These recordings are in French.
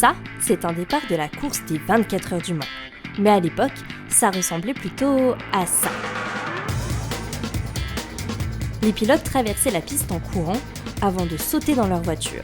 Ça, c'est un départ de la course des 24 heures du Mans. Mais à l'époque, ça ressemblait plutôt à ça. Les pilotes traversaient la piste en courant avant de sauter dans leur voiture.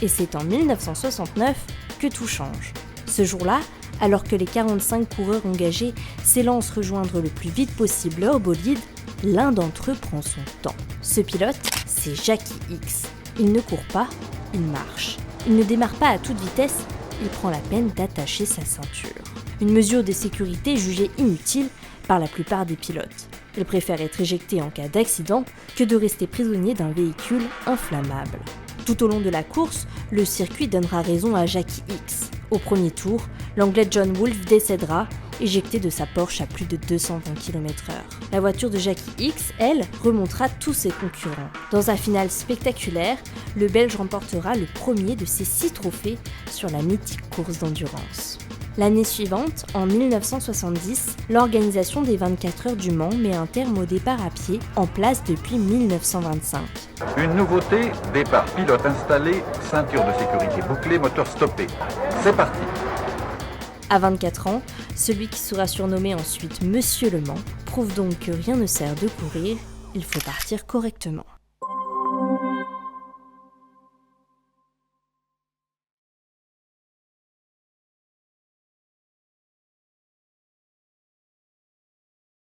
Et c'est en 1969 que tout change. Ce jour-là, alors que les 45 coureurs engagés s'élancent rejoindre le plus vite possible leur bolide, l'un d'entre eux prend son temps. Ce pilote, c'est Jackie Ickx. Il ne court pas, il marche. Il ne démarre pas à toute vitesse, il prend la peine d'attacher sa ceinture. Une mesure de sécurité jugée inutile par la plupart des pilotes. Ils préfèrent être éjectés en cas d'accident que de rester prisonniers d'un véhicule inflammable. Tout au long de la course, le circuit donnera raison à Jackie Ickx. Au premier tour, l'Anglais John Wolfe décédera, éjecté de sa Porsche à plus de 220 km/h. La voiture de Jackie Ickx, elle, remontera tous ses concurrents. Dans un final spectaculaire, le Belge remportera le premier de ses 6 trophées sur la mythique course d'endurance. L'année suivante, en 1970, l'organisation des 24 heures du Mans met un terme au départ à pied, en place depuis 1925. Une nouveauté, départ pilote installé, ceinture de sécurité bouclée, moteur stoppé. C'est parti. À 24 ans, celui qui sera surnommé ensuite Monsieur Le Mans prouve donc que rien ne sert de courir, il faut partir correctement.